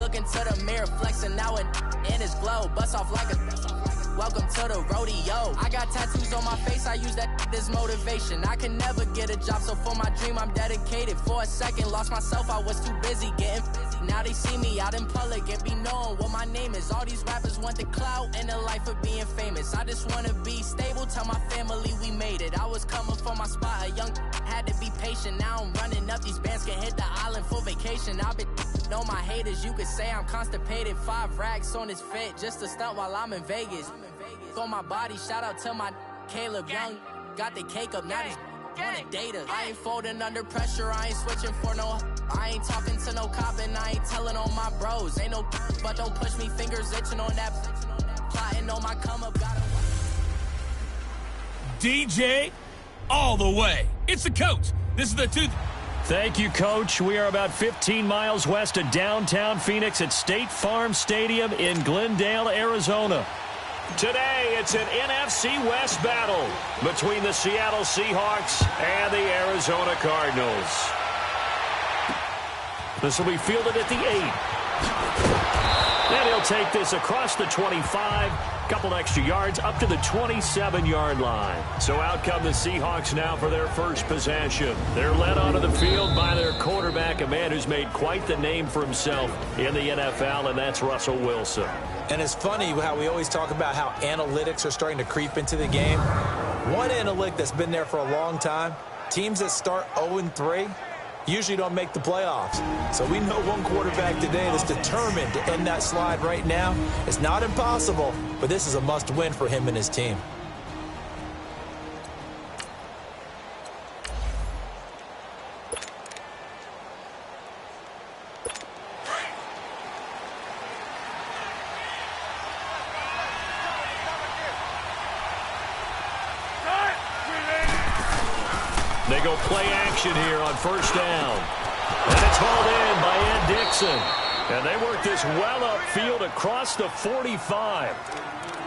look into the mirror, flexing now and in his glow. Bust off like a welcome to the rodeo. I got tattoos on my face, I use that as motivation. I can never get a job, so for my dream I'm dedicated. For a second, lost myself, I was too busy getting now they see me out in public and be knowing what my name is. All these rappers want the clout and the life of being famous. I just wanna be stable, tell my family we made it. I was coming for my spot, a young had to be patient. Now I'm running up, these bands can hit the island for vacation. I've been know my haters, you could say I'm constipated. 5 racks on his fit, just to stunt while I'm in Vegas. On my body, shout out to my Caleb Young. Got the cake up, now these wanna data. I ain't folding under pressure, I ain't switching for no. I ain't talking to no cop and I ain't telling on my bros. Ain't no, but don't push me, fingers itching on that. Plotting on my come up, gotta. DJ, all the way. It's the coach. This is the two. Thank you, Coach. We are about 15 miles west of downtown Phoenix at State Farm Stadium in Glendale, Arizona. Today, it's an NFC West battle between the Seattle Seahawks and the Arizona Cardinals. This will be fielded at the 8. And he'll take this across the 25, couple extra yards up to the 27-yard line. So out come the Seahawks now for their first possession. They're led onto the field by their quarterback, a man who's made quite the name for himself in the NFL, and that's Russell Wilson. And it's funny how we always talk about how analytics are starting to creep into the game. One analytic that's been there for a long time, teams that start 0-3 usually don't make the playoffs. So we know one quarterback today that's determined to end that slide right now. It's not impossible, but this is a must-win for him and his team. They go play action here on first down. And it's hauled in by Ed Dickson. And they work this well upfield across the 45.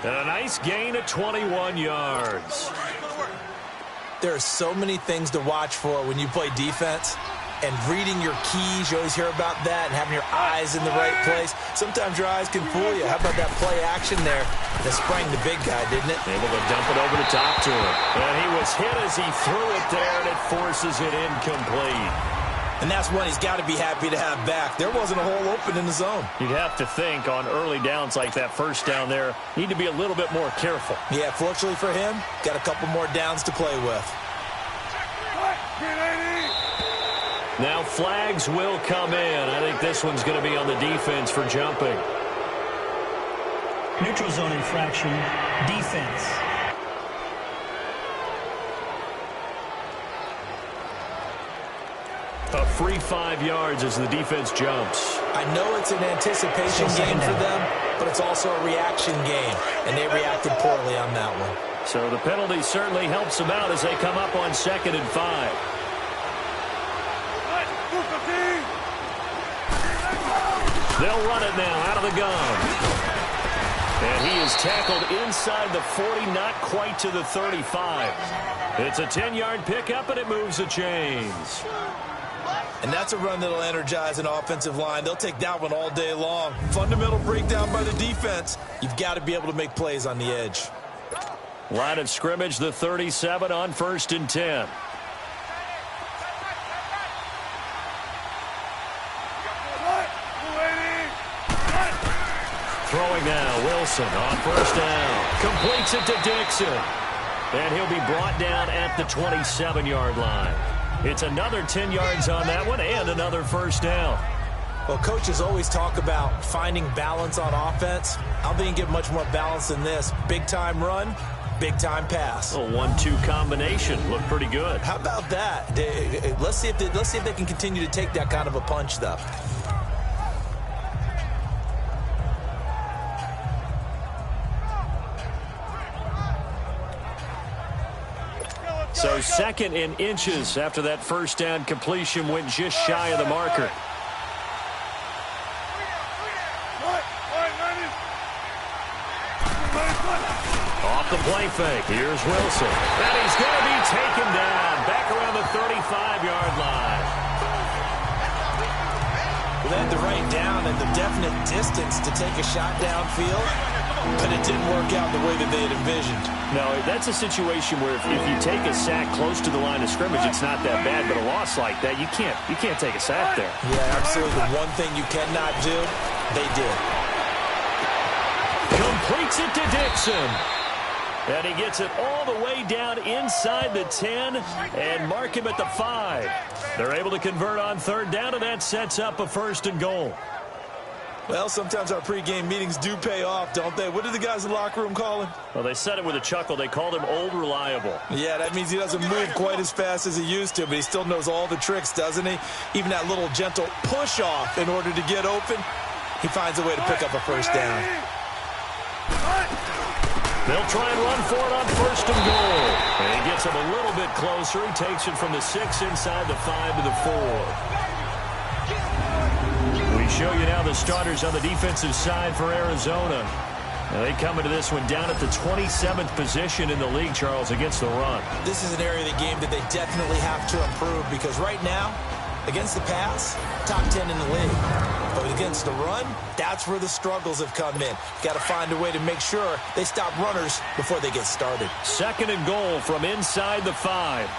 And a nice gain of 21 yards. There are so many things to watch for when you play defense. And reading your keys, you always hear about that, and having your eyes in the right place. Sometimes your eyes can fool you. How about that play action there? That sprang the big guy, didn't it? Able to dump it over the top to him. And he was hit as he threw it there, and it forces it incomplete. And that's one he's got to be happy to have back. There wasn't a hole open in the zone. You'd have to think on early downs like that first down there, need to be a little bit more careful. Yeah, fortunately for him, got a couple more downs to play with. Now flags will come in. I think this one's going to be on the defense for jumping. Neutral zone infraction, defense. A free 5 yards as the defense jumps. I know it's an anticipation game for them, but it's also a reaction game, and they reacted poorly on that one. So the penalty certainly helps them out as they come up on 2nd and 5. They'll run it now out of the gun. And he is tackled inside the 40, not quite to the 35. It's a 10-yard pickup, and it moves the chains. And that's a run that'll energize an offensive line. They'll take that one all day long. Fundamental breakdown by the defense. You've got to be able to make plays on the edge. Line of scrimmage, the 37 on 1st and 10. Throwing now, Wilson on 1st down. Completes it to Dixon. And he'll be brought down at the 27-yard line. It's another 10 yards on that one and another 1st down. Well, coaches always talk about finding balance on offense. I don't think you can get much more balance than this. Big-time run, big-time pass. A 1-2 combination. Looked pretty good. How about that? Let's see if they can continue to take that kind of a punch, though. So 2nd and inches after that 1st down completion went just shy of the marker. Off the play fake. Here's Wilson. And he's going to be taken down back around the 35-yard line. they had the right down and the definite distance to take a shot downfield, but it didn't work out the way that they had envisioned. No, that's a situation where if you take a sack close to the line of scrimmage, it's not that bad, but a loss like that, you can't take a sack there. Yeah, absolutely. The one thing you cannot do, they did. Completes it to Dixon. And he gets it all the way down inside the 10 and mark him at the 5. They're able to convert on third down, and that sets up a 1st and goal. Well, sometimes our pregame meetings do pay off, don't they? What did the guys in the locker room call him? Well, they said it with a chuckle. They called him Old Reliable. Yeah, that means he doesn't move quite as fast as he used to, but he still knows all the tricks, doesn't he? Even that little gentle push-off in order to get open, he finds a way to pick up a 1st down. They'll try and run for it on 1st and goal. And he gets him a little bit closer. He takes it from the 6 inside the 5 to the 4. We show you now the starters on the defensive side for Arizona. Now they come into this one down at the 27th position in the league, Charles, against the run. This is an area of the game that they definitely have to improve because right now, against the pass, top 10 in the league. But against the run, that's where the struggles have come in. Got to find a way to make sure they stop runners before they get started. 2nd and goal from inside the 5.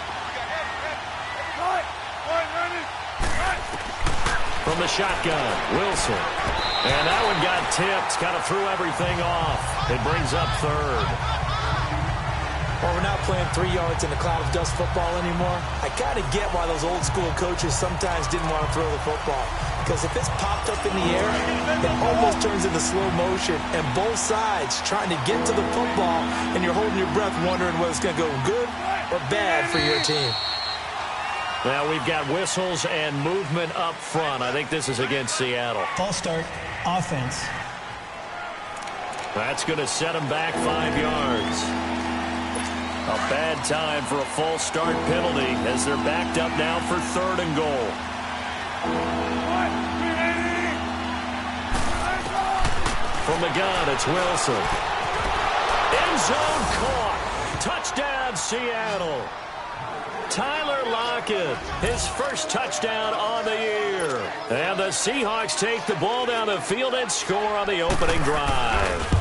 From the shotgun, Wilson. And that one got tipped, kind of threw everything off. It brings up 3rd. Well, we're not playing 3 yards in a cloud of dust football anymore. I kind of get why those old school coaches sometimes didn't want to throw the football. Because if it's popped up in the air, it almost turns into slow motion. And both sides trying to get to the football, and you're holding your breath wondering whether it's going to go good or bad for your team. Now we've got whistles and movement up front. I think this is against Seattle. False start, offense. That's going to set them back 5 yards. A bad time for a false start penalty as they're backed up now for 3rd and goal. From the gun, it's Wilson. End zone caught. Touchdown, Seattle. Tyler Lockett, his first touchdown on the year. And the Seahawks take the ball down the field and score on the opening drive.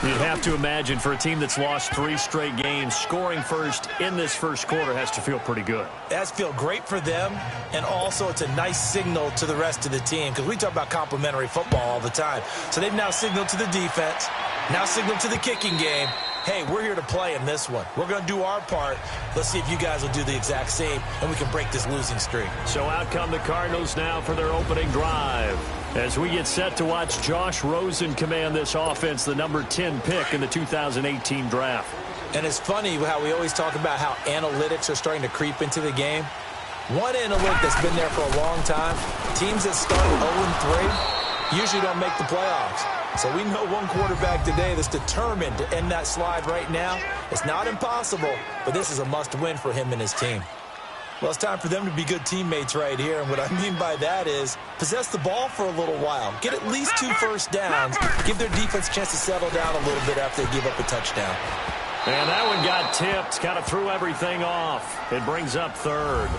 You'd have to imagine for a team that's lost 3 straight games, scoring first in this first quarter has to feel pretty good. It has to feel great for them, and also it's a nice signal to the rest of the team because we talk about complimentary football all the time. So they've now signaled to the defense, now signaled to the kicking game, hey, we're here to play in this one. We're going to do our part. Let's see if you guys will do the exact same, and we can break this losing streak. So out come the Cardinals now for their opening drive. As we get set to watch Josh Rosen command this offense, the number 10 pick in the 2018 draft. And it's funny how we always talk about how analytics are starting to creep into the game. One analytic that's been there for a long time, teams that start 0-3 usually don't make the playoffs. So we know one quarterback today that's determined to end that slide right now. It's not impossible, but this is a must-win for him and his team. Well, it's time for them to be good teammates right here. And what I mean by that is possess the ball for a little while. Get at least 2 first downs. Give their defense a chance to settle down a little bit after they give up a touchdown. And that one got tipped. Kind of threw everything off. It brings up 3rd.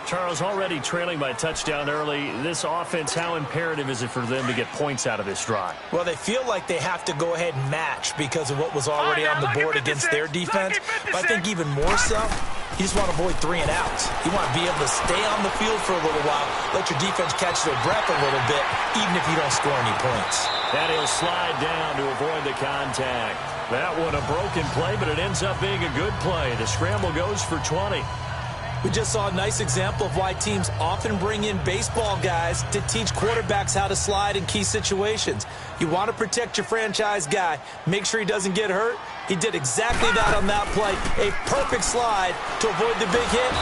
Charles, already trailing by a touchdown early. This offense, how imperative is it for them to get points out of this drive? Well, they feel like they have to go ahead and match because of what was already on the board against their defense. But I think even more so, you just want to avoid 3 and outs. You want to be able to stay on the field for a little while, let your defense catch their breath a little bit, even if you don't score any points. And he'll slide down to avoid the contact. That one a broken play, but it ends up being a good play. The scramble goes for 20. We just saw a nice example of why teams often bring in baseball guys to teach quarterbacks how to slide in key situations. You want to protect your franchise guy. Make sure he doesn't get hurt. He did exactly that on that play. A perfect slide to avoid the big hit.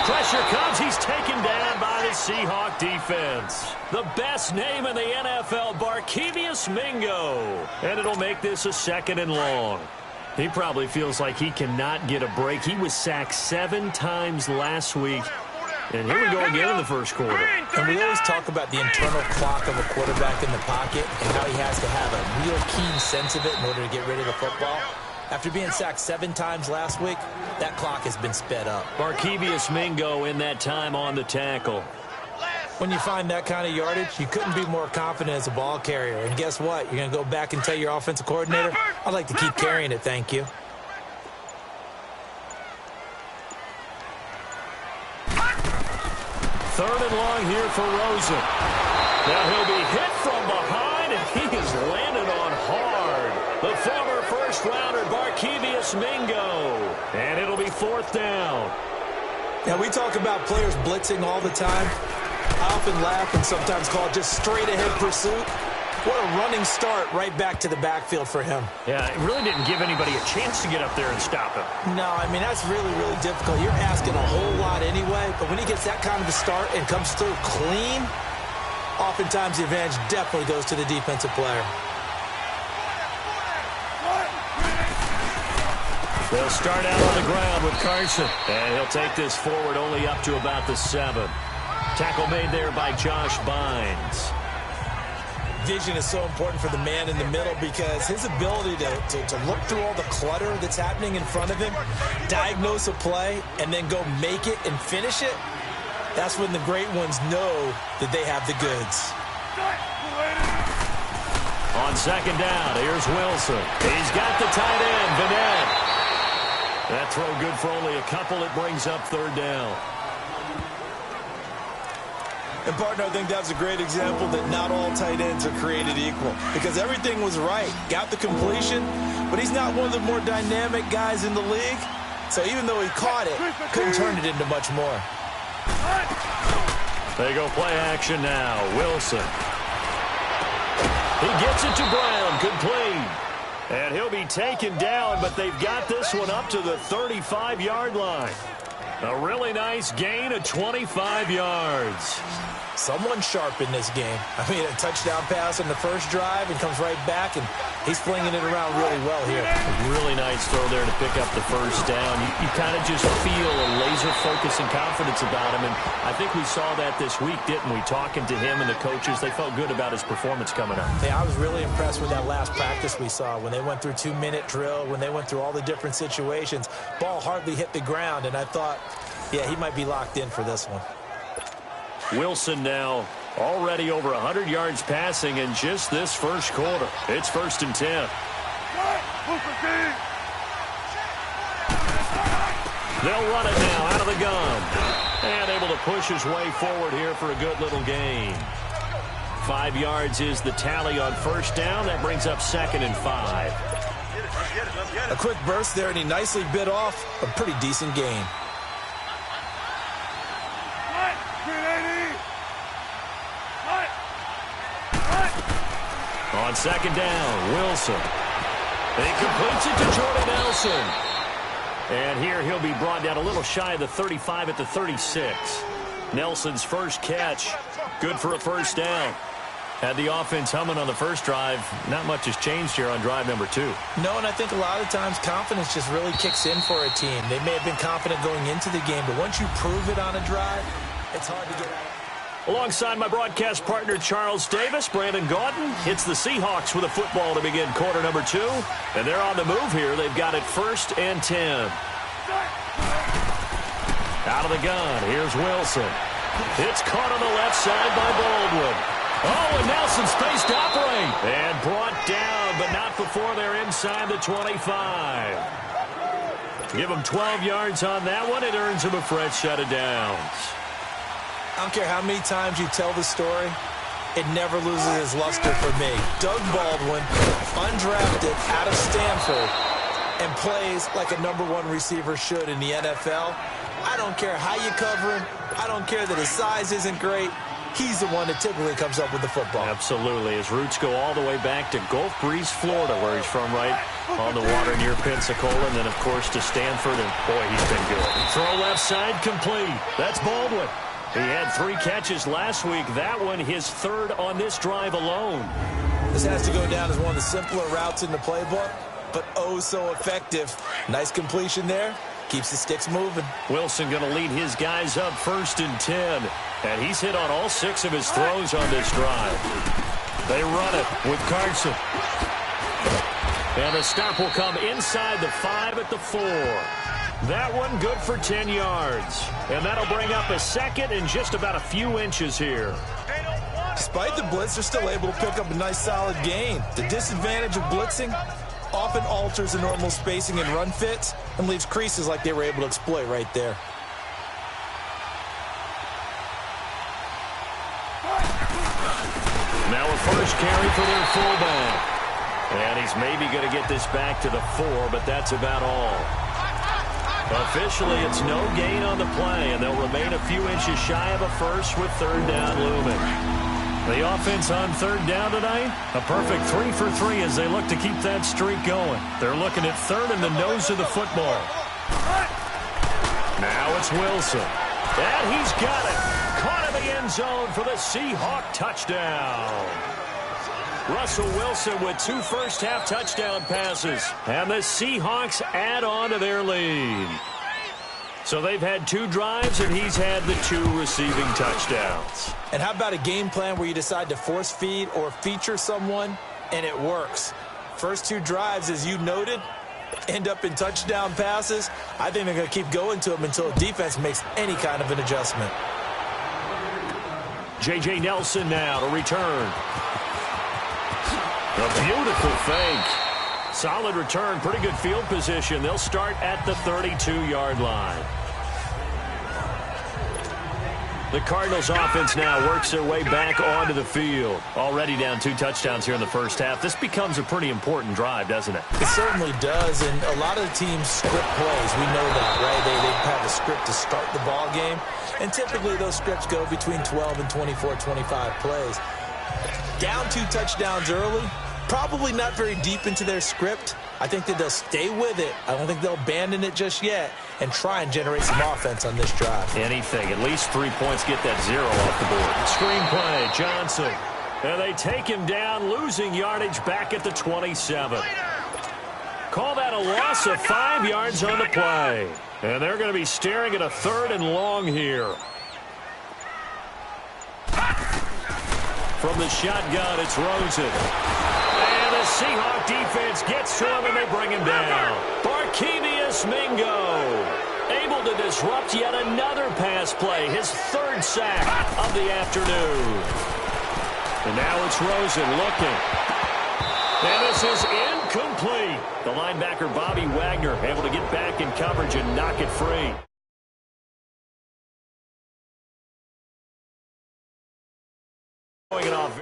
Pressure comes. He's taken down by the Seahawk defense. The best name in the NFL, Barkevious Mingo. And it'll make this a 2nd and long. He probably feels like he cannot get a break. He was sacked 7 times last week. And here we go again in the first quarter. And we always talk about the internal clock of a quarterback in the pocket and how he has to have a real keen sense of it in order to get rid of the football. After being sacked 7 times last week, that clock has been sped up. Barkevious Mingo in that time on the tackle. When you find that kind of yardage, you couldn't be more confident as a ball carrier. And guess what? You're going to go back and tell your offensive coordinator, I'd like to keep carrying it, thank you. Third and long here for Rosen. Now he'll be hit from behind, and he is landed on hard. The former first-rounder Barkevious Mingo. And it'll be fourth down. Now, we talk about players blitzing all the time. I often laugh and sometimes call it just straight-ahead pursuit. What a running start right back to the backfield for him. Yeah, it really didn't give anybody a chance to get up there and stop him. No, I mean, that's really, really difficult. You're asking a whole lot anyway, but when he gets that kind of a start and comes through clean, oftentimes the advantage definitely goes to the defensive player. They'll start out on the ground with Carson. And he'll take this forward only up to about the 7. Tackle made there by Josh Bynes. Vision is so important for the man in the middle because his ability to look through all the clutter that's happening in front of him, diagnose a play, and then go make it and finish it, that's when the great ones know that they have the goods. On second down, here's Wilson. He's got the tight end, Vanette. That throw good for only a couple. It brings up third down. And, partner, I think that's a great example that not all tight ends are created equal because everything was right. Got the completion, but he's not one of the more dynamic guys in the league. So even though he caught it, couldn't turn it into much more. They go play action now. Wilson. He gets it to Brown. Complete. And he'll be taken down, but they've got this one up to the 35-yard line. A really nice gain of 25 yards. Someone sharp in this game. I mean, a touchdown pass on the first drive and comes right back, and he's flinging it around really well here. A really nice throw there to pick up the first down. You kind of just feel a laser focus and confidence about him, and I think we saw that this week, didn't we? Talking to him and the coaches, they felt good about his performance coming up. Yeah, I was really impressed with that last practice we saw when they went through 2-minute drill, when they went through all the different situations. Ball hardly hit the ground, and I thought, yeah, he might be locked in for this one. Wilson now already over 100 yards passing in just this first quarter. It's 1st and 10. They'll run it now out of the gun. And able to push his way forward here for a good little gain. 5 yards is the tally on first down. That brings up 2nd and 5. A quick burst there, and he nicely bit off a pretty decent gain. On second down, Wilson. He completes it to Jordan Nelson. And here he'll be brought down a little shy of the 35 at the 36. Nelson's first catch, good for a first down. Had the offense humming on the first drive. Not much has changed here on drive number 2. No, and I think a lot of times confidence just really kicks in for a team. They may have been confident going into the game, but once you prove it on a drive, it's hard to get out. Alongside my broadcast partner, Charles Davis, Brandon Gaudin hits the Seahawks with a football to begin quarter number 2. And they're on the move here. They've got it 1st and 10. Out of the gun, here's Wilson. It's caught on the left side by Baldwin. Oh, and Nelson spaced upright. And brought down, but not before they're inside the 25. Give them 12 yards on that one. It earns them a fresh set of downs. I don't care how many times you tell the story, it never loses its luster for me. Doug Baldwin, undrafted out of Stanford, and plays like a #1 receiver should in the NFL. I don't care how you cover him. I don't care that his size isn't great. He's the one that typically comes up with the football. Absolutely. His roots go all the way back to Gulf Breeze, Florida, where he's from, right on the water near Pensacola, and then, of course, to Stanford, and, boy, he's been good. Throw left side complete. That's Baldwin. He had 3 catches last week. That one, his 3rd on this drive alone. This has to go down as one of the simpler routes in the playbook, but oh so effective. Nice completion there. Keeps the sticks moving. Wilson going to lead his guys up 1st and 10. And he's hit on all 6 of his throws on this drive. They run it with Carson. And the stop will come inside the 5 at the 4. That one good for 10 yards. And that'll bring up a second and just about a few inches here. Despite the blitz, they're still able to pick up a nice solid gain. The disadvantage of blitzing often alters the normal spacing and run fits and leaves creases like they were able to exploit right there. Now a first carry for their fullback. And he's maybe going to get this back to the 4, but that's about all. Officially, it's no gain on the play, and they'll remain a few inches shy of a first with third down looming. The offense on third down tonight, a perfect 3 for 3 as they look to keep that streak going. They're looking at third in the nose of the football. Now it's Wilson. And he's got it. Caught in the end zone for the Seahawk touchdown. Russell Wilson with 2 first-half touchdown passes. And the Seahawks add on to their lead. So they've had 2 drives, and he's had the 2 receiving touchdowns. And how about a game plan where you decide to force feed or feature someone, and it works? First 2 drives, as you noted, end up in touchdown passes. I think they're going to keep going to them until the defense makes any kind of an adjustment. J.J. Nelson now to return. A beautiful fake. Solid return, pretty good field position. They'll start at the 32-yard line. The Cardinals offense now works their way back onto the field. Already down 2 touchdowns here in the first half. This becomes a pretty important drive, doesn't it? It certainly does, and a lot of the teams script plays. We know that, right? They have a script to start the ball game, and typically those scripts go between 12 and 24, 25 plays. Down 2 touchdowns early, probably not very deep into their script. I think that they'll stay with it. I don't think they'll abandon it just yet and try and generate some offense on this drive. Anything. At least 3 points, get that 0 off the board. Screenplay, Johnson. And they take him down, losing yardage back at the 27. Call that a loss of 5 yards on the play. And they're going to be staring at a 3rd and long here. From the shotgun, it's Rosen. And the Seahawk defense gets to him, and they bring him down. Barkevious Mingo able to disrupt yet another pass play, his 3rd sack of the afternoon. And now it's Rosen looking. And this is incomplete. The linebacker, Bobby Wagner, able to get back in coverage and knock it free. Going it off.